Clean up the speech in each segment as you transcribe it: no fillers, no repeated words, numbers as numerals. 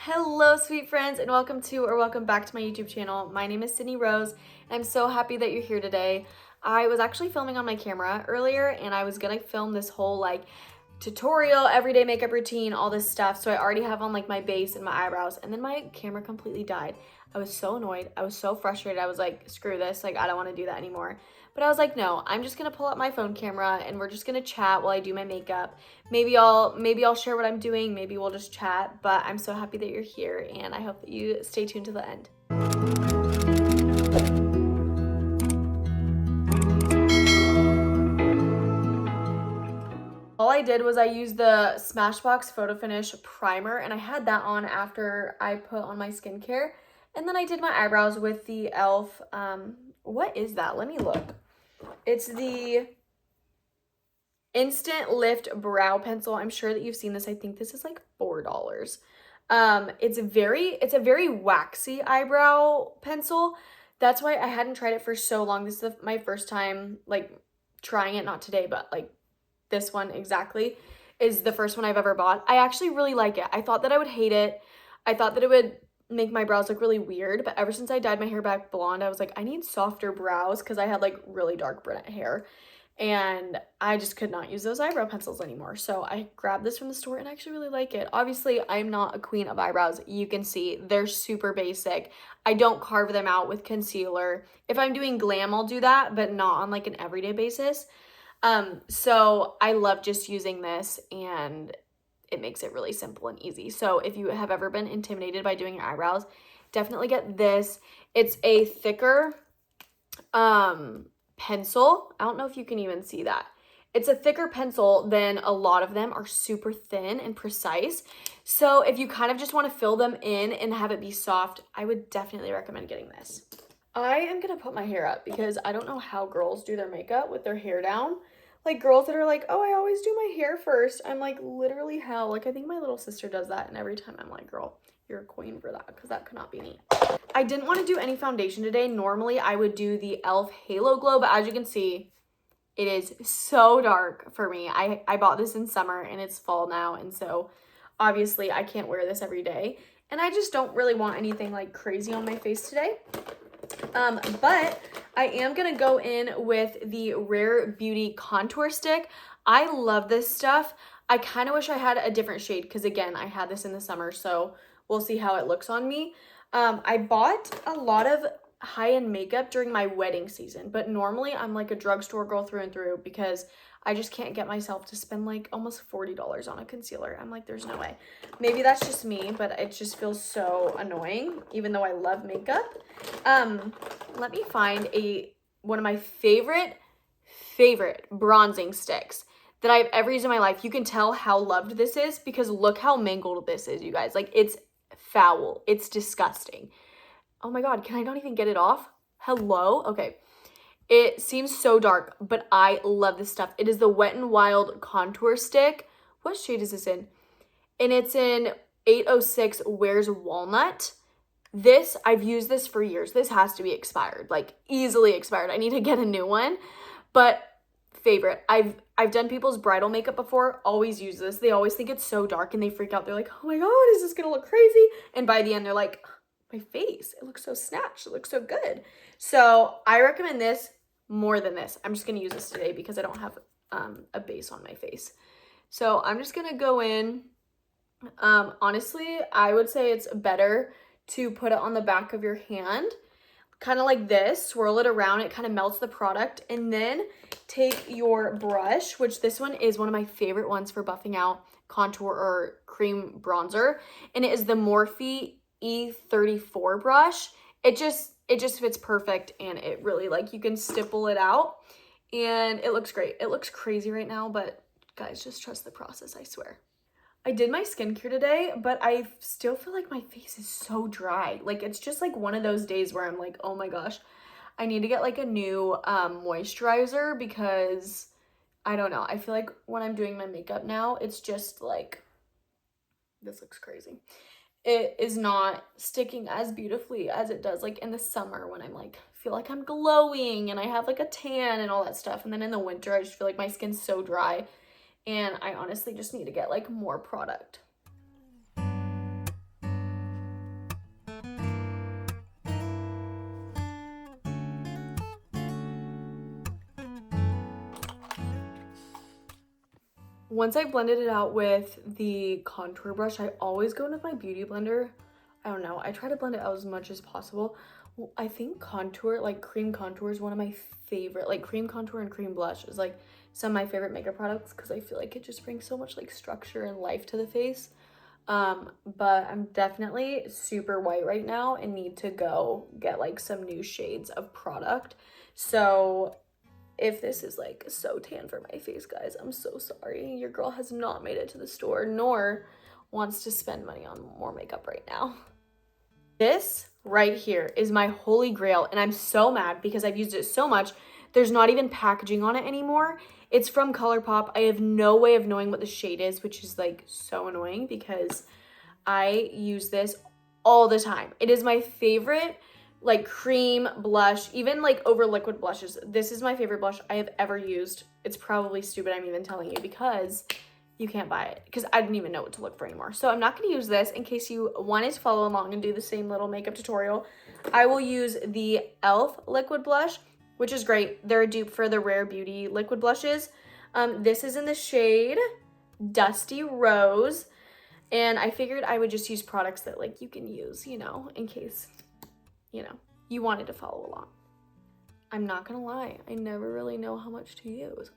Hello, sweet friends, and welcome back to my YouTube channel. My name is Sydney Rose, and I'm so happy that you're here today. I was actually filming on my camera earlier, and I was gonna film this whole tutorial, everyday makeup routine, all this stuff. So I already have on my base and my eyebrows, and then my camera completely died. I was so annoyed. I was so frustrated. I was like, screw this. I don't want to do that anymore. But I was like, no, I'm just gonna pull up my phone camera and we're just gonna chat while I do my makeup. Maybe I'll share what I'm doing. Maybe we'll just chat. But I'm so happy that you're here, and I hope that you stay tuned to the end. All I did was I used the Smashbox Photo Finish primer, and I had that on after I put on my skincare. And then I did my eyebrows with the e.l.f. What is that? Let me look. It's the Instant Lift Brow Pencil. I'm sure that you've seen this. I think this is like $4. It's a very waxy eyebrow pencil. That's why I hadn't tried it for so long. This is my first time trying it, not today, but this one exactly is the first one I've ever bought. I actually really like it. I thought that I would hate it. I thought that it would make my brows look really weird, but ever since I dyed my hair back blonde, I was like, I need softer brows because I had really dark brunette hair. And I just could not use those eyebrow pencils anymore. So I grabbed this from the store and I actually really like it. Obviously, I'm not a queen of eyebrows. You can see they're super basic. I don't carve them out with concealer. If I'm doing glam, I'll do that, but not on an everyday basis. So I love just using this, and it makes it really simple and easy. So if you have ever been intimidated by doing your eyebrows, definitely get this. It's a thicker, pencil. I don't know if you can even see that. It's a thicker pencil than a lot of them are super thin and precise. So if you kind of just want to fill them in and have it be soft, I would definitely recommend getting this. I am going to put my hair up because I don't know how girls do their makeup with their hair down. Girls that are like, oh, I always do my hair first. I'm like, literally how? I think my little sister does that, and every time I'm like, girl, you're a queen for that, because that could not be me. I didn't want to do any foundation today. Normally, I would do the e.l.f. Halo Glow, but as you can see, it is so dark for me. I bought this in summer, and it's fall now, and so obviously I can't wear this every day. And I just don't really want anything crazy on my face today. But I am going to go in with the Rare Beauty Contour Stick. I love this stuff. I kind of wish I had a different shade because, again, I had this in the summer, so we'll see how it looks on me. I bought a lot of high-end makeup during my wedding season, but normally I'm a drugstore girl through and through because I just can't get myself to spend almost $40 on a concealer. I'm like, there's no way. Maybe that's just me, but it just feels so annoying, even though I love makeup. Let me find one of my favorite bronzing sticks that I've ever used in my life. You can tell how loved this is because look how mangled this is, you guys. It's foul. It's disgusting. Oh my God, can I not even get it off? Hello? Okay. It seems so dark, but I love this stuff. It is the Wet n Wild Contour Stick. What shade is this in? And it's in 806 Wears Walnut. I've used this for years. This has to be expired, easily expired. I need to get a new one, but favorite. I've done people's bridal makeup before, always use this. They always think it's so dark and they freak out. They're like, oh my God, is this gonna look crazy? And by the end, they're like, my face, it looks so snatched. It looks so good. So I recommend this more than this. I'm just gonna use this today because I don't have a base on my face. So I'm just gonna go in. Honestly, I would say it's better to put it on the back of your hand, kind of like this, swirl it around, it kind of melts the product, and then take your brush, which this one is one of my favorite ones for buffing out contour or cream bronzer, and it is the Morphe E34 brush. It just fits perfect, and it really you can stipple it out, and it looks great. It looks crazy right now, but guys, just trust the process, I swear. I did my skincare today, but I still feel like my face is so dry. It's just one of those days where I'm like, oh my gosh, I need to get a new moisturizer because I don't know. I feel like when I'm doing my makeup now, it's just this looks crazy. It is not sticking as beautifully as it does in the summer when I'm feel like I'm glowing and I have a tan and all that stuff. And then in the winter, I just feel like my skin's so dry. And I honestly just need to get more product. once I blended it out with the contour brush, I always go in with my beauty blender. I don't know, I try to blend it out as much as possible. Well, I think contour, like cream contour, is one of my favorite, like cream contour and cream blush is like some of my favorite makeup products because I feel like it just brings so much like structure and life to the face. But I'm definitely super white right now and need to go get like some new shades of product. So if this is like so tan for my face, guys, I'm so sorry. Your girl has not made it to the store nor wants to spend money on more makeup right now. This right here is my holy grail, and I'm so mad because I've used it so much. There's not even packaging on it anymore. It's from ColourPop. I have no way of knowing what the shade is, which is like so annoying because I use this all the time. It is my favorite like cream blush, even like over liquid blushes. This is my favorite blush I have ever used. It's probably stupid I'm even telling you because you can't buy it because I didn't even know what to look for anymore. So I'm not going to use this in case you wanted to follow along and do the same little makeup tutorial. I will use the e.l.f. liquid blush, which is great. They're a dupe for the Rare Beauty liquid blushes. This is in the shade Dusty Rose. And I figured I would just use products that like you can use, you know, in case, you know, you wanted to follow along. I'm not going to lie. I never really know how much to use.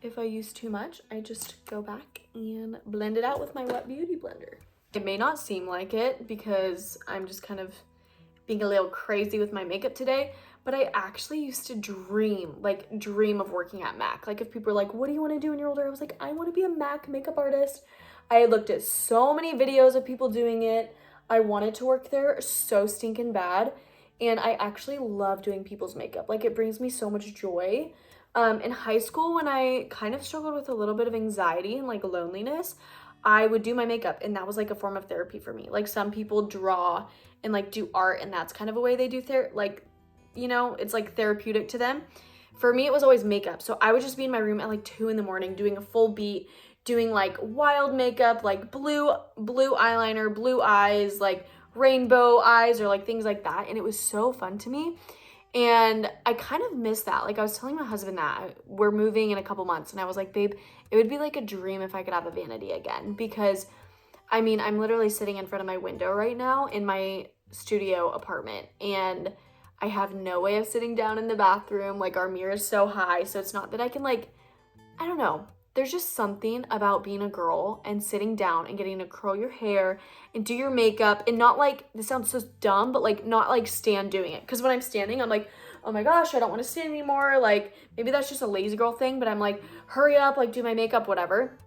If I use too much, I just go back and blend it out with my wet beauty blender. It may not seem like it because I'm just kind of being a little crazy with my makeup today, but I actually used to dream of working at MAC. Like if people were like, what do you want to do when you're older? I was like, I want to be a MAC makeup artist. I looked at so many videos of people doing it. I wanted to work there so stinking bad. And I actually love doing people's makeup. Like it brings me so much joy. In high school, when I kind of struggled with a little bit of anxiety and like loneliness, I would do my makeup and that was like a form of therapy for me. Like some people draw and like do art and that's kind of a way they do like, you know, it's like therapeutic to them. For me, it was always makeup. So I would just be in my room at like 2 a.m. doing a full beat, doing like wild makeup, like blue eyeliner, blue eyes, like rainbow eyes or like things like that. And it was so fun to me. And I kind of miss that. Like I was telling my husband that we're moving in a couple months and I was like, babe, it would be like a dream if I could have a vanity again because I mean, I'm literally sitting in front of my window right now in my studio apartment and I have no way of sitting down in the bathroom. Like our mirror is so high. So it's not that I can like, I don't know. There's just something about being a girl and sitting down and getting to curl your hair and do your makeup and not like, this sounds so dumb, but like not like stand doing it. Because when I'm standing, I'm like, oh my gosh, I don't want to stand anymore. Like maybe that's just a lazy girl thing, but I'm like, hurry up, like do my makeup, whatever.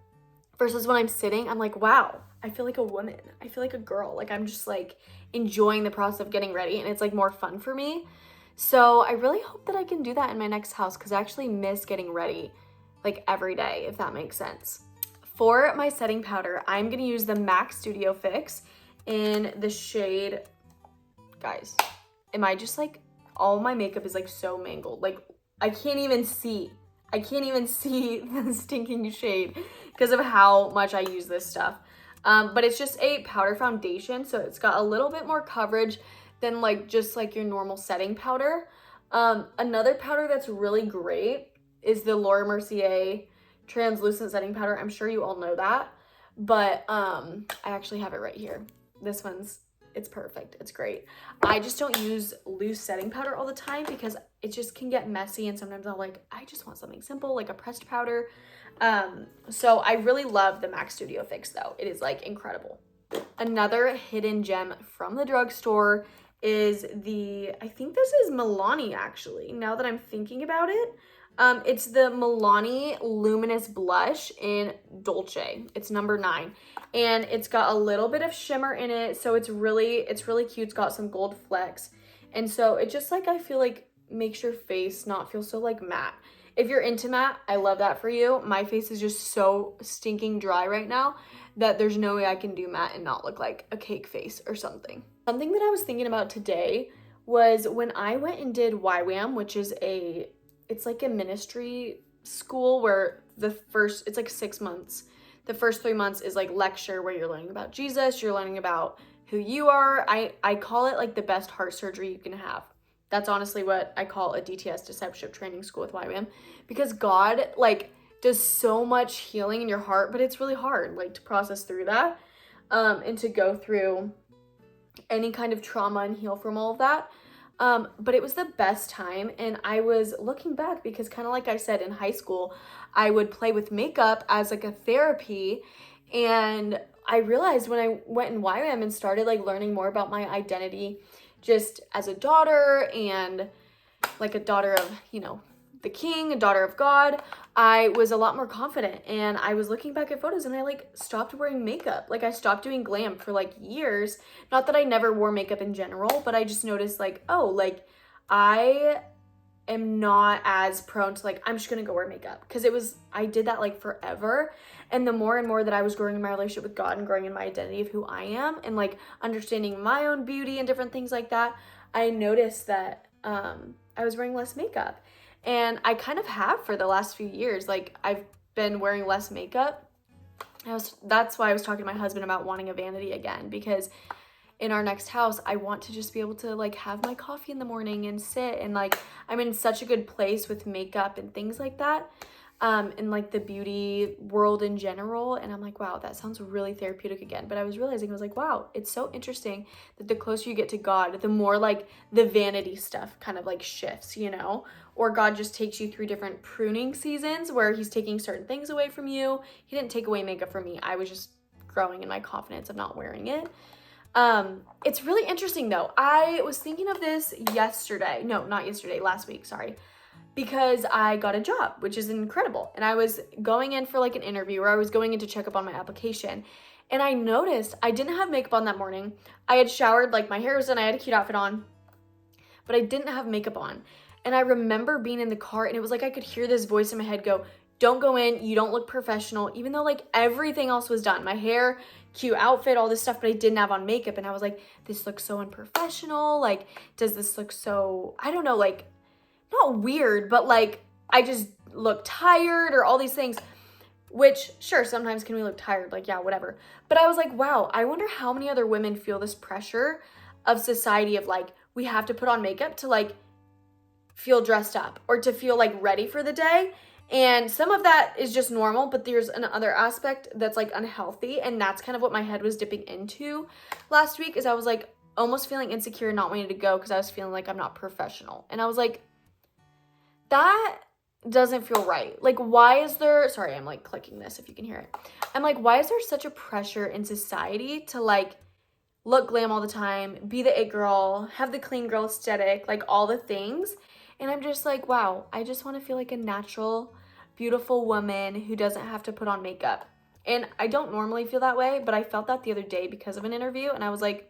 Versus when I'm sitting, I'm like, wow, I feel like a woman. I feel like a girl. Like I'm just like enjoying the process of getting ready and it's like more fun for me. So I really hope that I can do that in my next house because I actually miss getting ready like every day, if that makes sense. For my setting powder, I'm gonna use the MAC Studio Fix in the shade, guys, am I just like, all my makeup is like so mangled. Like I can't even see the stinking shade because of how much I use this stuff. But it's just a powder foundation. So it's got a little bit more coverage than like just like your normal setting powder. Another powder that's really great is the Laura Mercier translucent setting powder. I'm sure you all know that, but I actually have it right here. This one's, it's perfect. It's great. I just don't use loose setting powder all the time because it just can get messy and sometimes I'll like, I just want something simple like a pressed powder. So I really love the MAC Studio Fix though. It is like incredible. Another hidden gem from the drugstore is I think this is Milani actually, now that I'm thinking about it. It's the Milani Luminous Blush in Dolce. It's number 9. And it's got a little bit of shimmer in it. So it's really cute. It's got some gold flecks. And so it just like, I feel like makes your face not feel so like matte. If you're into matte, I love that for you. My face is just so stinking dry right now that there's no way I can do matte and not look like a cake face or something. Something that I was thinking about today was when I went and did YWAM, which is it's like a ministry school where it's like 6 months. The first 3 months is like lecture where you're learning about Jesus, you're learning about who you are. I call it like the best heart surgery you can have. That's honestly what I call a DTS, discipleship training school with YWAM, because God like does so much healing in your heart, but it's really hard, like, to process through that, and to go through any kind of trauma and heal from all of that. But it was the best time, and I was looking back because, kind of like I said, in high school, I would play with makeup as like a therapy, and I realized when I went in YWAM and started like learning more about my identity just as a daughter, and like a daughter of, you know, the king, a daughter of God, I was a lot more confident. And I was looking back at photos and I like stopped wearing makeup. Like I stopped doing glam for like years. Not that I never wore makeup in general, but I just noticed like, oh, like I am not as prone to like, I'm just gonna go wear makeup. Because I did that like forever. And the more and more that I was growing in my relationship with God and growing in my identity of who I am and like understanding my own beauty and different things like that, I noticed that I was wearing less makeup. And I kind of have for the last few years. Like I've been wearing less makeup. That's why I was talking to my husband about wanting a vanity again, because in our next house, I want to just be able to like have my coffee in the morning and sit, and like I'm in such a good place with makeup and things like that, in like the beauty world in general. And I'm like, wow, that sounds really therapeutic again. But I was realizing, I was like, wow, it's so interesting that the closer you get to God, the more like the vanity stuff kind of like shifts, you know, or God just takes you through different pruning seasons where he's taking certain things away from you. He didn't take away makeup from me. I was just growing in my confidence of not wearing it. It's really interesting though. I was thinking of this yesterday. No, not yesterday, last week, sorry. Because I got a job, which is incredible. And I was going in for like an interview, or I was going in to check up on my application. And I noticed I didn't have makeup on that morning. I had showered, like my hair was done, I had a cute outfit on, but I didn't have makeup on. And I remember being in the car and it was like I could hear this voice in my head go, don't go in, you don't look professional, even though like everything else was done. My hair, cute outfit, all this stuff, but I didn't have on makeup. And I was like, this looks so unprofessional. Like, does this look so, I don't know, like, not weird, but like, I just look tired or all these things, which sure, sometimes can we look tired? Like, yeah, whatever. But I was like, wow, I wonder how many other women feel this pressure of society of like, we have to put on makeup to like feel dressed up or to feel like ready for the day. And some of that is just normal, but there's another aspect that's like unhealthy. And that's kind of what my head was dipping into last week, is I was like almost feeling insecure and not wanting to go because I was feeling like I'm not professional. And I was like, that doesn't feel right. Like, why is there, sorry, I'm like clicking this if you can hear it. I'm like, why is there such a pressure in society to like look glam all the time, be the it girl, have the clean girl aesthetic, like all the things. And I'm just like, wow, I just want to feel like a natural, beautiful woman who doesn't have to put on makeup. And I don't normally feel that way, but I felt that the other day because of an interview. And I was like,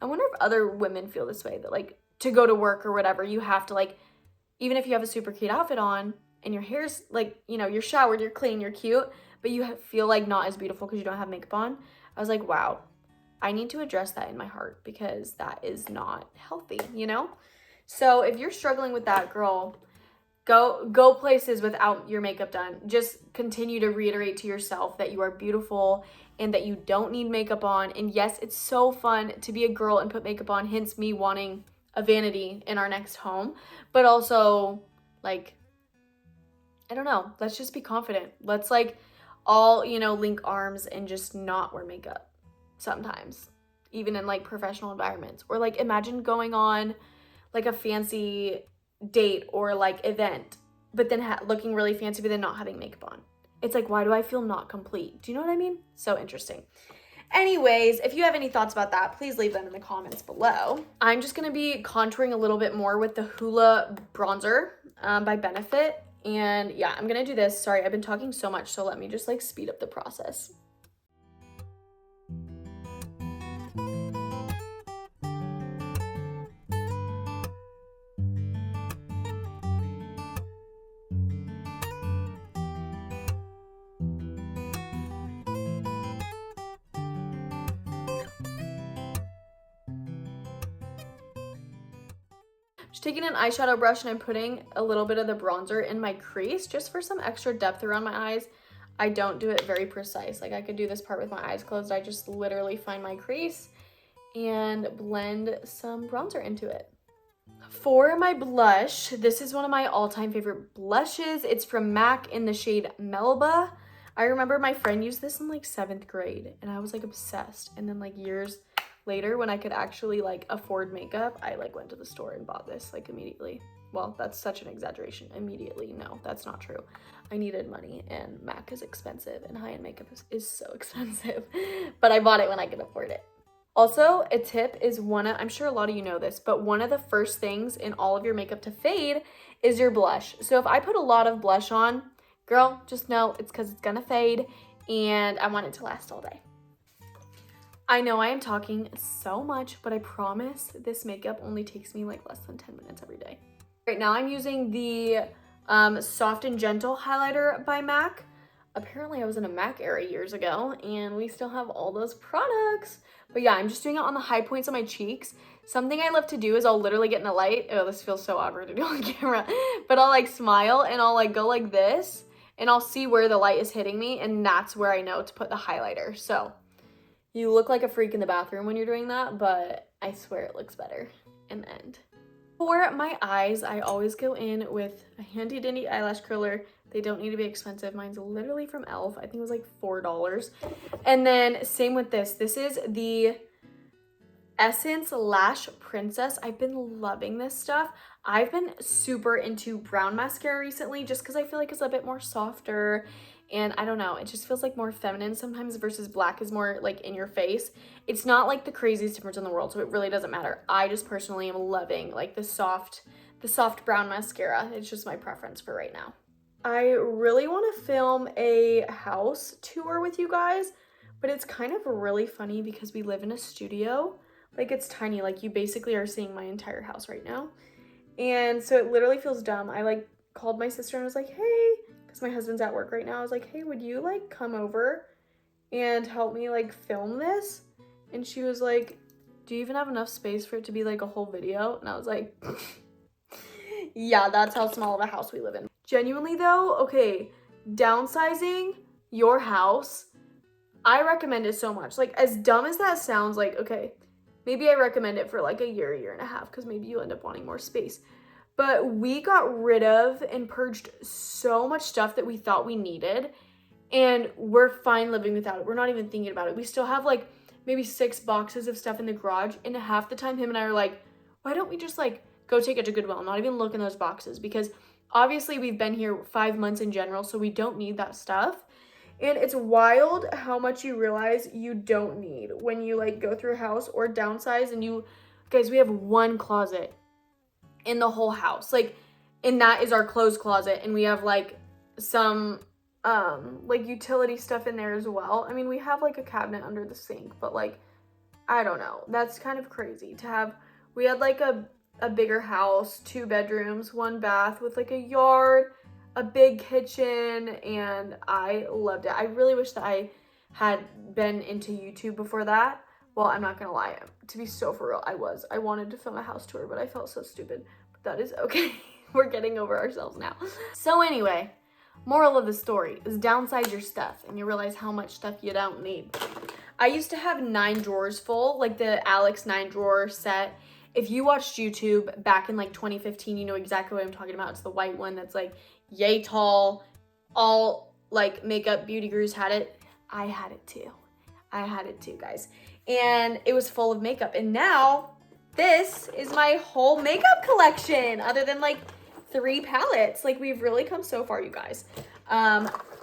I wonder if other women feel this way, that like to go to work or whatever, you have to like, even if you have a super cute outfit on and your hair's like, you know, you're showered, you're clean, you're cute, but you feel like not as beautiful because you don't have makeup on. I was like, wow, I need to address that in my heart because that is not healthy, you know? So if you're struggling with that, girl, go places without your makeup done. Just continue to reiterate to yourself that you are beautiful and that you don't need makeup on. And yes, it's so fun to be a girl and put makeup on, hence me wanting a vanity in our next home. But also, like, I don't know, let's just be confident. Let's like all, you know, link arms and just not wear makeup sometimes, even in like professional environments. Or like imagine going on like a fancy date or like event, but then looking really fancy, but then not having makeup on. It's like, why do I feel not complete? Do you know what I mean? So interesting. Anyways, if you have any thoughts about that, please leave them in the comments below. I'm just going to be contouring a little bit more with the Hoola bronzer by Benefit. And yeah, I'm going to do this. Sorry, I've been talking so much, so let me just like speed up the process. Just taking an eyeshadow brush and I'm putting a little bit of the bronzer in my crease just for some extra depth around my eyes. I don't do it very precise. Like I could do this part with my eyes closed. I just literally find my crease and blend some bronzer into it. For my blush, this is one of my all-time favorite blushes. It's from MAC in the shade Melba. I remember my friend used this in like 7th grade and I was like obsessed. And then like years later when I could actually like afford makeup, I like went to the store and bought this like immediately. Well, that's such an exaggeration. Immediately, no, that's not true. I needed money and MAC is expensive and high-end makeup is so expensive. But I bought it when I could afford it. Also, a tip is I'm sure a lot of you know this, but one of the first things in all of your makeup to fade is your blush. So if I put a lot of blush on, girl, just know it's because it's gonna fade and I want it to last all day. I know I am talking so much, but I promise this makeup only takes me like less than 10 minutes every day. Right now I'm using the Soft and Gentle highlighter by MAC. Apparently I was in a MAC era years ago and we still have all those products. But yeah, I'm just doing it on the high points of my cheeks. Something I love to do is I'll literally get in the light. Oh, this feels so awkward to do on camera. But I'll like smile and I'll like go like this and I'll see where the light is hitting me and that's where I know to put the highlighter. So you look like a freak in the bathroom when you're doing that, but I swear it looks better in the end. For my eyes, I always go in with a handy dandy eyelash curler. They don't need to be expensive. Mine's literally from e.l.f. I think it was like $4. And then same with this. This is the Essence Lash Princess. I've been loving this stuff. I've been super into brown mascara recently just because I feel like it's a bit more softer and I don't know, it just feels like more feminine sometimes versus black is more like in your face. It's not like the craziest difference in the world, so it really doesn't matter. I just personally am loving like the soft brown mascara. It's just my preference for right now. I really want to film a house tour with you guys, but it's kind of really funny because we live in a studio. Like it's tiny, like you basically are seeing my entire house right now. And so it literally feels dumb. I like called my sister and was like, hey, because my husband's at work right now. I was like, hey, would you like come over and help me like film this? And she was like, do you even have enough space for it to be like a whole video? And I was like, yeah, that's how small of a house we live in. Genuinely though, okay, downsizing your house, I recommend it so much. Like as dumb as that sounds, like, okay, maybe I recommend it for like a year and a half because maybe you end up wanting more space. But we got rid of and purged so much stuff that we thought we needed and we're fine living without it. We're not even thinking about it. We still have like maybe 6 boxes of stuff in the garage and half the time him and I are like, why don't we just like go take it to Goodwill, not even look in those boxes because obviously we've been here 5 months in general, so we don't need that stuff. And it's wild how much you realize you don't need when you like go through a house or downsize and you, guys, we have 1 closet in the whole house. Like, and that is our clothes closet. And we have like some like utility stuff in there as well. I mean, we have like a cabinet under the sink, but like, I don't know. That's kind of crazy to have. We had like a bigger house, 2 bedrooms, 1 bath with like a yard, a big kitchen, and I loved it. I really wish that I had been into YouTube before that. Well, I'm not gonna lie, to be so for real, I wanted to film a house tour, but I felt so stupid, but that is okay. We're getting over ourselves now. So anyway, moral of the story is downsize your stuff and you realize how much stuff you don't need. I used to have 9 drawers full, like the Alex 9 drawer set. If you watched YouTube back in like 2015, you know exactly what I'm talking about. It's the white one that's like yay tall. All like makeup beauty gurus had it. I had it too. Guys. And it was full of makeup. And now this is my whole makeup collection other than like 3 palettes. Like we've really come so far, you guys.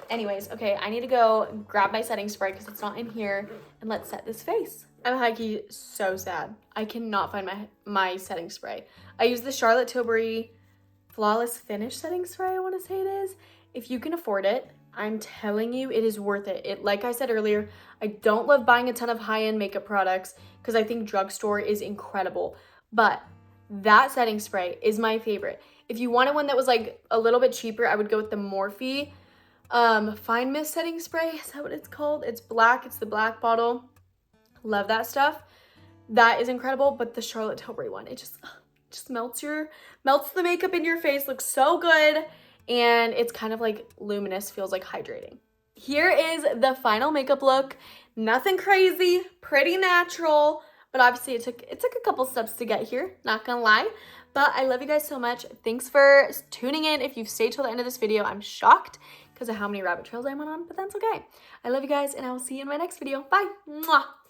Anyways, okay, I need to go grab my setting spray because it's not in here and let's set this face. I'm high-key so sad. I cannot find my setting spray. I use the Charlotte Tilbury Flawless Finish setting spray, I want to say it is. If you can afford it, I'm telling you, it is worth it. Like I said earlier, I don't love buying a ton of high-end makeup products because I think drugstore is incredible. But that setting spray is my favorite. If you wanted one that was like a little bit cheaper, I would go with the Morphe Fine Mist setting spray. Is that what it's called? It's black. It's the black bottle. Love that stuff. That is incredible. But the Charlotte Tilbury one, it just melts the makeup in your face. Looks so good. And it's kind of like luminous, feels like hydrating. Here is the final makeup look. Nothing crazy, pretty natural, but obviously it took a couple steps to get here, not gonna lie. But I love you guys so much. Thanks for tuning in. If you've stayed till the end of this video, I'm shocked because of how many rabbit trails I went on, but that's okay. I love you guys, and I will see you in my next video. Bye. Mwah.